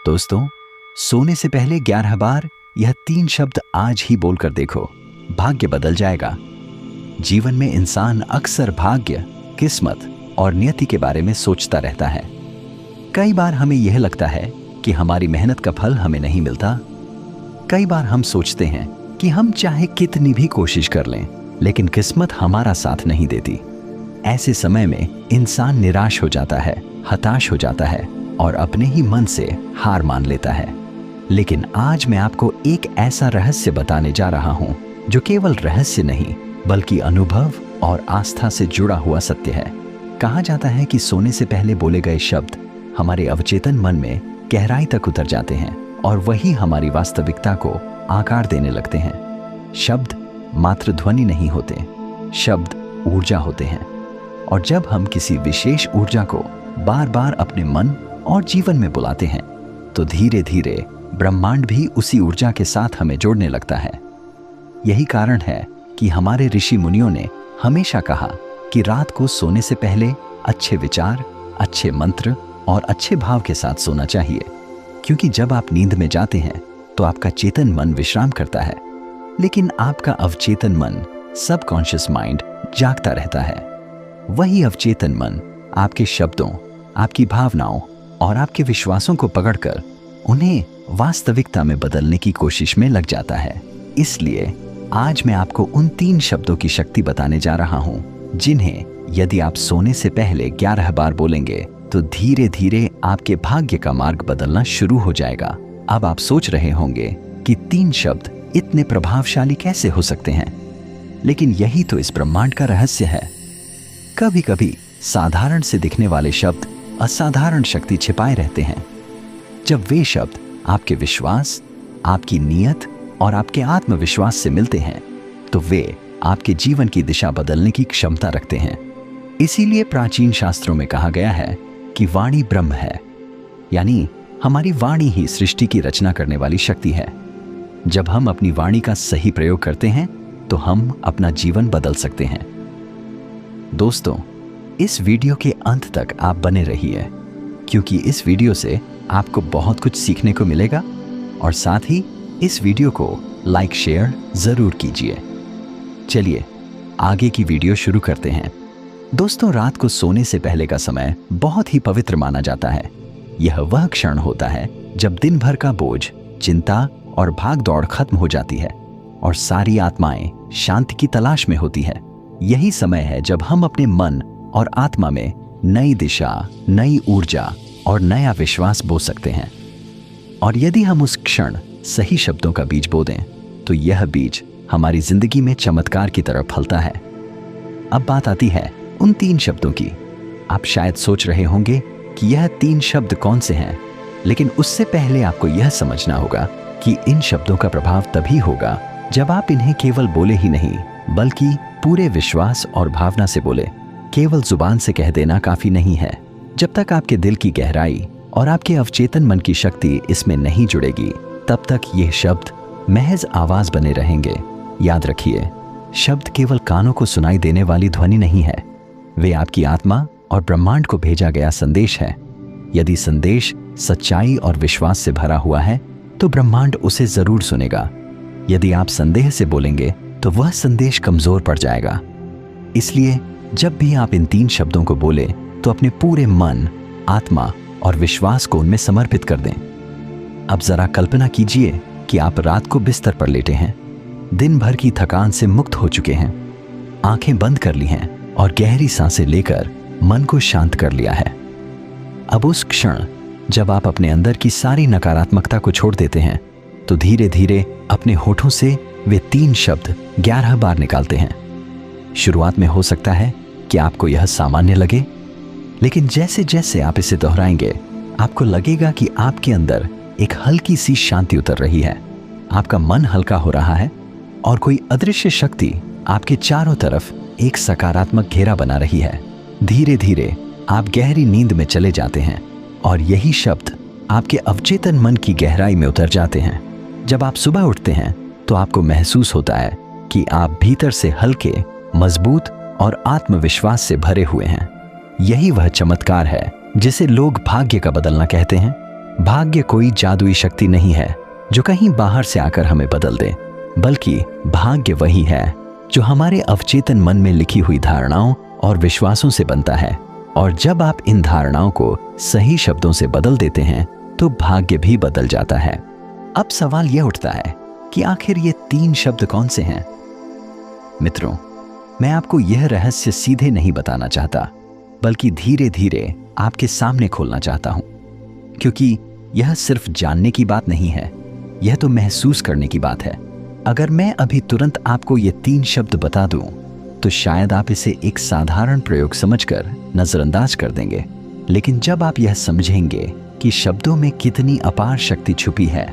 दोस्तों, सोने से पहले 11 बार यह 3 शब्द आज ही बोलकर देखो, भाग्य बदल जाएगा। जीवन में इंसान अक्सर भाग्य, किस्मत और नियति के बारे में सोचता रहता है। कई बार हमें यह लगता है कि हमारी मेहनत का फल हमें नहीं मिलता। कई बार हम सोचते हैं कि हम चाहे कितनी भी कोशिश कर लें, लेकिन किस्मत हमारा साथ नहीं देती। ऐसे समय में इंसान निराश हो जाता है, हताश हो जाता है और अपने ही मन से हार मान लेता है। लेकिन आज मैं आपको एक ऐसा रहस्य बताने जा रहा हूं जो केवल रहस्य नहीं बल्कि अनुभव और आस्था से जुड़ा हुआ सत्य है। कहा जाता है कि सोने से पहले बोले गए शब्द हमारे अवचेतन मन में गहराई तक उतर जाते हैं और वही हमारी वास्तविकता को आकार देने लगते हैं। शब्द मात्र ध्वनि नहीं होते, शब्द ऊर्जा होते हैं। और जब हम किसी विशेष ऊर्जा को बार बार अपने मन और जीवन में बुलाते हैं तो धीरे धीरे ब्रह्मांड भी उसी ऊर्जा के साथ हमें जोड़ने लगता है। यही कारण है कि हमारे ऋषि मुनियों ने हमेशा कहा कि रात को सोने से पहले अच्छे विचार, अच्छे मंत्र और अच्छे भाव के साथ सोना चाहिए, क्योंकि जब आप नींद में जाते हैं तो आपका चेतन मन विश्राम करता है, लेकिन आपका अवचेतन मन, सबकॉन्शियस माइंड, जागता रहता है। वही अवचेतन मन आपके शब्दों, आपकी भावनाओं और आपके विश्वासों को पकड़कर उन्हें वास्तविकता में बदलने की कोशिश में लग जाता है। इसलिए आज मैं आपको उन 3 शब्दों की शक्ति बताने जा रहा हूं, जिन्हें यदि आप सोने से पहले 11 बार बोलेंगे तो धीरे धीरे आपके भाग्य का मार्ग बदलना शुरू हो जाएगा। अब आप सोच रहे होंगे कि 3 शब्द इतने प्रभावशाली कैसे हो सकते हैं, लेकिन यही तो इस ब्रह्मांड का रहस्य है। कभी कभी साधारण से दिखने वाले शब्द असाधारण शक्ति छिपाए रहते हैं। जब वे शब्द आपके विश्वास, आपकी नीयत और आपके आत्मविश्वास से मिलते हैं तो वे आपके जीवन की दिशा बदलने की क्षमता रखते हैं। इसीलिए प्राचीन शास्त्रों में कहा गया है कि वाणी ब्रह्म है, यानी हमारी वाणी ही सृष्टि की रचना करने वाली शक्ति है। जब हम अपनी वाणी का सही प्रयोग करते हैं तो हम अपना जीवन बदल सकते हैं। दोस्तों, इस वीडियो के अंत तक आप बने रहिए, क्योंकि इस वीडियो से आपको बहुत कुछ सीखने को मिलेगा और साथ ही इस वीडियो को लाइक शेयर जरूर कीजिए। चलिए आगे की वीडियो शुरू करते हैं। दोस्तों, रात को सोने से पहले का समय बहुत ही पवित्र माना जाता है। यह वह क्षण होता है जब दिन भर का बोझ, चिंता और भाग दौड़ खत्म हो जाती है और सारी आत्माएं शांति की तलाश में होती है। यही समय है जब हम अपने मन और आत्मा में नई दिशा, नई ऊर्जा और नया विश्वास बो सकते हैं। और यदि हम उस क्षण सही शब्दों का बीज बो दें तो यह बीज हमारी जिंदगी में चमत्कार की तरह फलता है। अब बात आती है उन 3 शब्दों की। आप शायद सोच रहे होंगे कि यह 3 शब्द कौन से हैं, लेकिन उससे पहले आपको यह समझना होगा कि इन शब्दों का प्रभाव तभी होगा जब आप इन्हें केवल बोले ही नहीं बल्कि पूरे विश्वास और भावना से बोले। केवल जुबान से कह देना काफी नहीं है। जब तक आपके दिल की गहराई और आपके अवचेतन मन की शक्ति इसमें नहीं जुड़ेगी, तब तक ये शब्द महज आवाज बने रहेंगे। याद रखिए, शब्द केवल कानों को सुनाई देने वाली ध्वनि नहीं है, वे आपकी आत्मा और ब्रह्मांड को भेजा गया संदेश है। यदि संदेश सच्चाई और विश्वास से भरा हुआ है तो ब्रह्मांड उसे जरूर सुनेगा। यदि आप संदेह से बोलेंगे तो वह संदेश कमजोर पड़ जाएगा। इसलिए जब भी आप इन 3 शब्दों को बोले तो अपने पूरे मन, आत्मा और विश्वास को उनमें समर्पित कर दें। अब जरा कल्पना कीजिए कि आप रात को बिस्तर पर लेटे हैं, दिन भर की थकान से मुक्त हो चुके हैं, आंखें बंद कर ली हैं और गहरी सांसें लेकर मन को शांत कर लिया है। अब उस क्षण जब आप अपने अंदर की सारी नकारात्मकता को छोड़ देते हैं तो धीरे धीरे अपने होठों से वे 3 शब्द 11 बार निकालते हैं। शुरुआत में हो सकता है कि आपको यह सामान्य लगे, लेकिन जैसे जैसे आप इसे दोहराएंगे आपको लगेगा कि आपके अंदर एक हल्की सी शांति उतर रही है। आपका मन हल्का हो रहा है और कोई अदृश्य शक्ति आपके चारों तरफ एक सकारात्मक घेरा बना रही है। धीरे धीरे आप गहरी नींद में चले जाते हैं और यही शब्द आपके अवचेतन मन की गहराई में उतर जाते हैं। जब आप सुबह उठते हैं तो आपको महसूस होता है कि आप भीतर से हल्के, मजबूत और आत्मविश्वास से भरे हुए हैं। यही वह चमत्कार है जिसे लोग भाग्य का बदलना कहते हैं। भाग्य कोई जादुई शक्ति नहीं है जो कहीं बाहर से आकर हमें बदल दे, बल्कि भाग्य वही है जो हमारे अवचेतन मन में लिखी हुई धारणाओं और विश्वासों से बनता है। और जब आप इन धारणाओं को सही शब्दों से बदल देते हैं तो भाग्य भी बदल जाता है। अब सवाल यह उठता है कि आखिर ये 3 शब्द कौन से हैं? मित्रों, मैं आपको यह रहस्य सीधे नहीं बताना चाहता, बल्कि धीरे धीरे आपके सामने खोलना चाहता हूं, क्योंकि यह सिर्फ जानने की बात नहीं है, यह तो महसूस करने की बात है। अगर मैं अभी तुरंत आपको ये 3 शब्द बता दूं, तो शायद आप इसे एक साधारण प्रयोग समझकर नजरअंदाज कर देंगे। लेकिन जब आप यह समझेंगे कि शब्दों में कितनी अपार शक्ति छुपी है,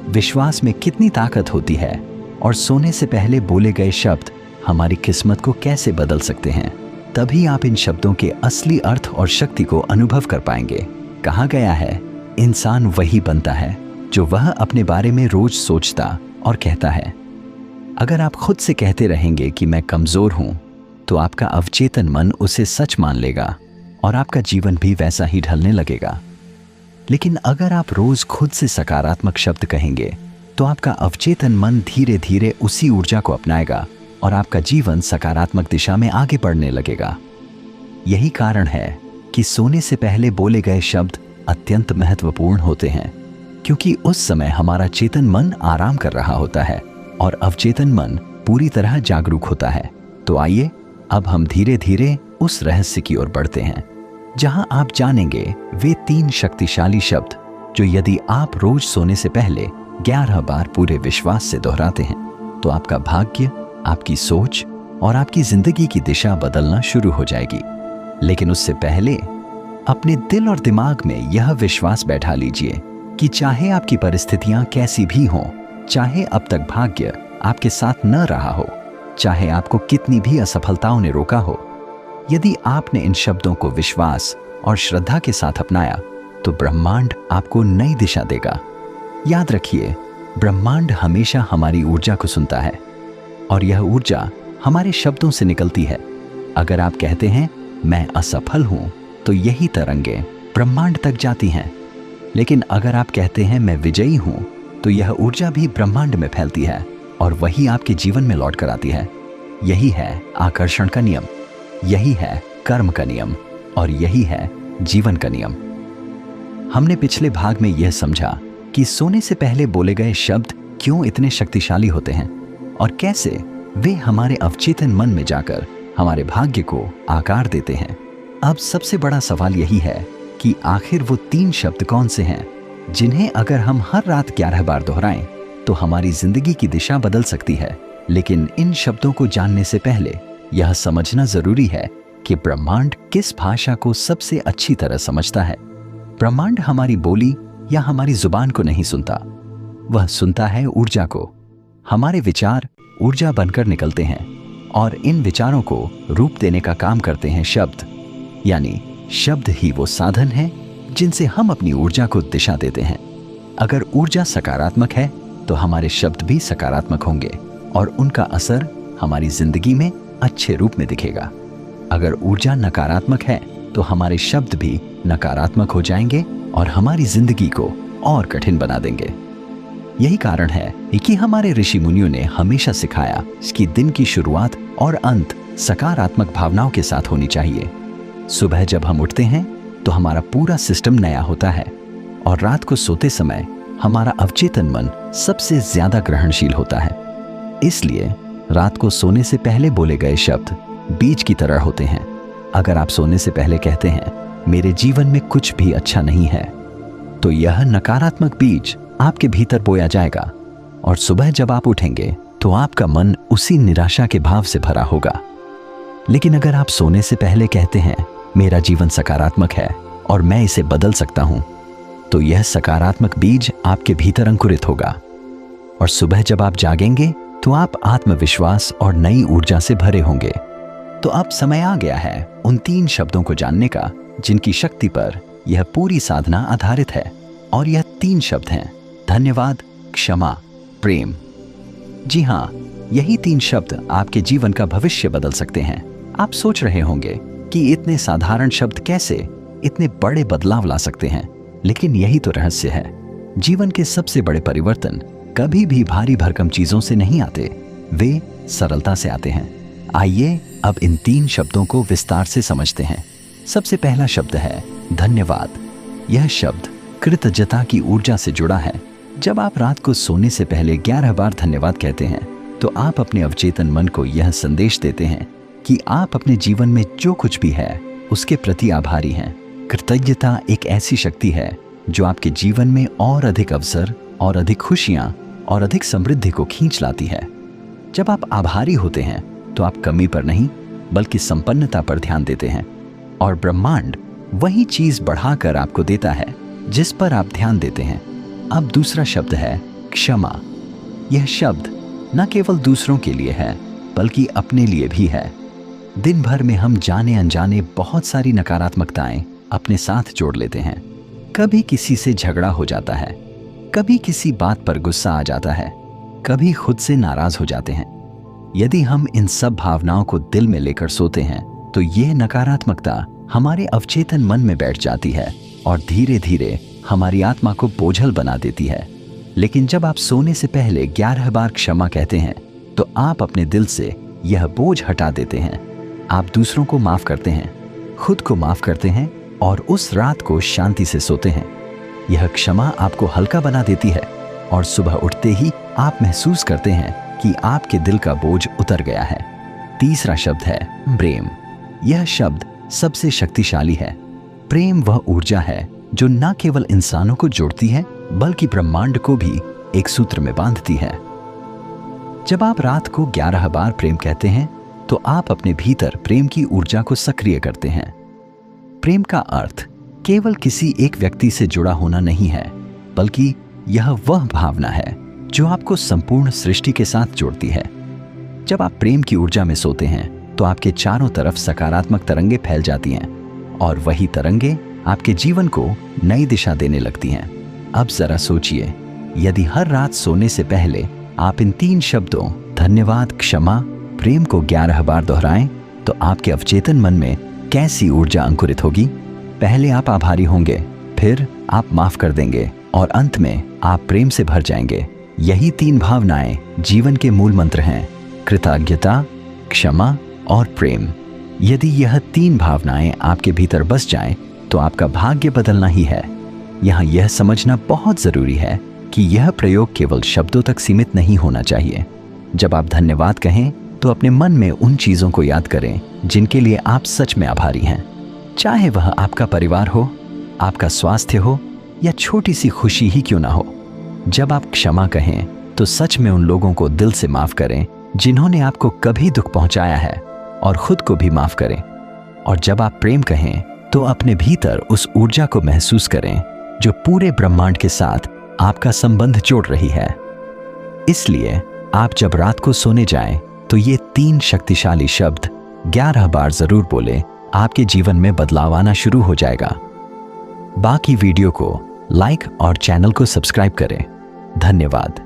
विश्वास में कितनी ताकत होती है, और सोने से पहले बोले गए शब्द हमारी किस्मत को कैसे बदल सकते हैं, तभी आप इन शब्दों के असली अर्थ और शक्ति को अनुभव कर पाएंगे। कहा गया है, इंसान वही बनता है जो वह अपने बारे में रोज सोचता और कहता है। अगर आप खुद से कहते रहेंगे कि मैं कमजोर हूं, तो आपका अवचेतन मन उसे सच मान लेगा और आपका जीवन भी वैसा ही ढलने लगेगा। लेकिन अगर आप रोज खुद से सकारात्मक शब्द कहेंगे, तो आपका अवचेतन मन धीरे धीरे उसी ऊर्जा को अपनाएगा और आपका जीवन सकारात्मक दिशा में आगे बढ़ने लगेगा। यही कारण है कि सोने से पहले बोले गए शब्द अत्यंत महत्वपूर्ण होते हैं, क्योंकि उस समय हमारा चेतन मन आराम कर रहा होता है और अवचेतन मन पूरी तरह जागरूक होता है। तो आइए अब हम धीरे धीरे उस रहस्य की ओर बढ़ते हैं, जहां आप जानेंगे वे 3 शक्तिशाली शब्द जो यदि आप रोज सोने से पहले 11 बार पूरे विश्वास से दोहराते हैं, तो आपका भाग्य, आपकी सोच और आपकी जिंदगी की दिशा बदलना शुरू हो जाएगी। लेकिन उससे पहले अपने दिल और दिमाग में यह विश्वास बैठा लीजिए कि चाहे आपकी परिस्थितियां कैसी भी हों, चाहे अब तक भाग्य आपके साथ न रहा हो, चाहे आपको कितनी भी असफलताओं ने रोका हो, यदि आपने इन शब्दों को विश्वास और श्रद्धा के साथ अपनाया, तो ब्रह्मांड आपको नई दिशा देगा। याद रखिए, ब्रह्मांड हमेशा हमारी ऊर्जा को सुनता है और यह ऊर्जा हमारे शब्दों से निकलती है। अगर आप कहते हैं मैं असफल हूं, तो यही तरंगें ब्रह्मांड तक जाती हैं। लेकिन अगर आप कहते हैं मैं विजयी हूं, तो यह ऊर्जा भी ब्रह्मांड में फैलती है और वही आपके जीवन में लौट कर आती है। यही है आकर्षण का नियम, यही है कर्म का नियम और यही है जीवन का नियम। हमने पिछले भाग में यह समझा कि सोने से पहले बोले गए शब्द क्यों इतने शक्तिशाली होते हैं और कैसे वे हमारे अवचेतन मन में जाकर हमारे भाग्य को आकार देते हैं। अब सबसे बड़ा सवाल यही है कि आखिर वो 3 शब्द कौन से हैं जिन्हें अगर हम हर रात 11 बार दोहराएं तो हमारी जिंदगी की दिशा बदल सकती है। लेकिन इन शब्दों को जानने से पहले यह समझना जरूरी है कि ब्रह्मांड किस भाषा को सबसे अच्छी तरह समझता है। ब्रह्मांड हमारी बोली या हमारी जुबान को नहीं सुनता, वह सुनता है ऊर्जा को। हमारे विचार ऊर्जा बनकर निकलते हैं और इन विचारों को रूप देने का काम करते हैं शब्द। यानी शब्द ही वो साधन है जिनसे हम अपनी ऊर्जा को दिशा देते हैं। अगर ऊर्जा सकारात्मक है तो हमारे शब्द भी सकारात्मक होंगे और उनका असर हमारी जिंदगी में अच्छे रूप में दिखेगा। अगर ऊर्जा नकारात्मक है तो हमारे शब्द भी नकारात्मक हो जाएंगे और हमारी जिंदगी को और कठिन बना देंगे। यही कारण है कि हमारे ऋषि मुनियों ने हमेशा सिखाया कि दिन की शुरुआत और अंत सकारात्मक भावनाओं के साथ होनी चाहिए। सुबह जब हम उठते हैं तो हमारा पूरा सिस्टम नया होता है और रात को सोते समय हमारा अवचेतन मन सबसे ज्यादा ग्रहणशील होता है। इसलिए रात को सोने से पहले बोले गए शब्द बीज की तरह होते हैं। अगर आप सोने से पहले कहते हैं मेरे जीवन में कुछ भी अच्छा नहीं है, तो यह नकारात्मक बीज आपके भीतर बोया जाएगा और सुबह जब आप उठेंगे तो आपका मन उसी निराशा के भाव से भरा होगा। लेकिन अगर आप सोने से पहले कहते हैं मेरा जीवन सकारात्मक है और मैं इसे बदल सकता हूं, तो यह सकारात्मक बीज आपके भीतर अंकुरित होगा और सुबह जब आप जागेंगे तो आप आत्मविश्वास और नई ऊर्जा से भरे होंगे। तो अब समय आ गया है उन 3 शब्दों को जानने का जिनकी शक्ति पर यह पूरी साधना आधारित है। और यह 3 शब्द हैं धन्यवाद, क्षमा, प्रेम। जी हाँ, यही 3 शब्द आपके जीवन का भविष्य बदल सकते हैं। आप सोच रहे होंगे कि इतने साधारण शब्द कैसे इतने बड़े बदलाव ला सकते हैं, लेकिन यही तो रहस्य है। जीवन के सबसे बड़े परिवर्तन कभी भी भारी भरकम चीजों से नहीं आते, वे सरलता से आते हैं। आइए अब इन 3 शब्दों को विस्तार से समझते हैं। सबसे पहला शब्द है धन्यवाद। यह शब्द कृतज्ञता की ऊर्जा से जुड़ा है। जब आप रात को सोने से पहले 11 बार धन्यवाद कहते हैं तो आप अपने अवचेतन मन को यह संदेश देते हैं कि आप अपने जीवन में जो कुछ भी है उसके प्रति आभारी हैं। कृतज्ञता एक ऐसी शक्ति है जो आपके जीवन में और अधिक अवसर और अधिक खुशियां और अधिक समृद्धि को खींच लाती है। जब आप आभारी होते हैं तो आप कमी पर नहीं बल्कि संपन्नता पर ध्यान देते हैं, और ब्रह्मांड वही चीज बढ़ाकर आपको देता है जिस पर आप ध्यान देते हैं। अब दूसरा शब्द है क्षमा। यह शब्द न केवल दूसरों के लिए है बल्कि अपने लिए भी है। दिन भर में हम जाने अनजाने बहुत सारी नकारात्मकताएं अपने साथ जोड़ लेते हैं। कभी किसी से झगड़ा हो जाता है, कभी किसी बात पर गुस्सा आ जाता है, कभी खुद से नाराज हो जाते हैं। यदि हम इन सब भावनाओं को दिल में लेकर सोते हैं तो यह नकारात्मकता हमारे अवचेतन मन में बैठ जाती है और धीरे धीरे हमारी आत्मा को बोझल बना देती है। लेकिन जब आप सोने से पहले 11 बार क्षमा कहते हैं तो आप अपने दिल से यह बोझ हटा देते हैं। आप दूसरों को माफ करते हैं, खुद को माफ करते हैं और उस रात को शांति से सोते हैं। यह क्षमा आपको हल्का बना देती है और सुबह उठते ही आप महसूस करते हैं कि आपके दिल का बोझ उतर गया है। तीसरा शब्द है प्रेम। यह शब्द सबसे शक्तिशाली है। प्रेम वह ऊर्जा है जो न केवल इंसानों को जोड़ती है बल्कि ब्रह्मांड को भी एक सूत्र में बांधती है। जब आप रात को 11 बार प्रेम कहते हैं तो आप अपने भीतर प्रेम की ऊर्जा को सक्रिय करते हैं। प्रेम का अर्थ केवल किसी एक व्यक्ति से जुड़ा होना नहीं है, बल्कि यह वह भावना है जो आपको संपूर्ण सृष्टि के साथ जोड़ती है। जब आप प्रेम की ऊर्जा में सोते हैं तो आपके चारों तरफ सकारात्मक तरंगे फैल जाती हैं और वही तरंगे आपके जीवन को नई दिशा देने लगती हैं। अब जरा सोचिए, यदि हर रात सोने से पहले आप इन 3 शब्दों धन्यवाद, क्षमा, प्रेम को 11 बार दोहराएं तो आपके अवचेतन मन में कैसी ऊर्जा अंकुरित होगी। पहले आप आभारी होंगे, फिर आप माफ कर देंगे और अंत में आप प्रेम से भर जाएंगे। यही 3 भावनाएं जीवन के मूल मंत्र हैं, कृतज्ञता, क्षमा और प्रेम। यदि यह 3 भावनाएं आपके भीतर बस जाएं तो आपका भाग्य बदलना ही है। यहाँ यह समझना बहुत जरूरी है कि यह प्रयोग केवल शब्दों तक सीमित नहीं होना चाहिए। जब आप धन्यवाद कहें तो अपने मन में उन चीजों को याद करें जिनके लिए आप सच में आभारी हैं, चाहे वह आपका परिवार हो, आपका स्वास्थ्य हो या छोटी सी खुशी ही क्यों ना हो। जब आप क्षमा कहें तो सच में उन लोगों को दिल से माफ करें जिन्होंने आपको कभी दुख पहुंचाया है, और खुद को भी माफ करें। और जब आप प्रेम कहें तो अपने भीतर उस ऊर्जा को महसूस करें जो पूरे ब्रह्मांड के साथ आपका संबंध जोड़ रही है। इसलिए आप जब रात को सोने जाएं तो ये 3 शक्तिशाली शब्द 11 बार जरूर बोलें। आपके जीवन में बदलाव आना शुरू हो जाएगा। बाकी वीडियो को लाइक और चैनल को सब्सक्राइब करें। धन्यवाद।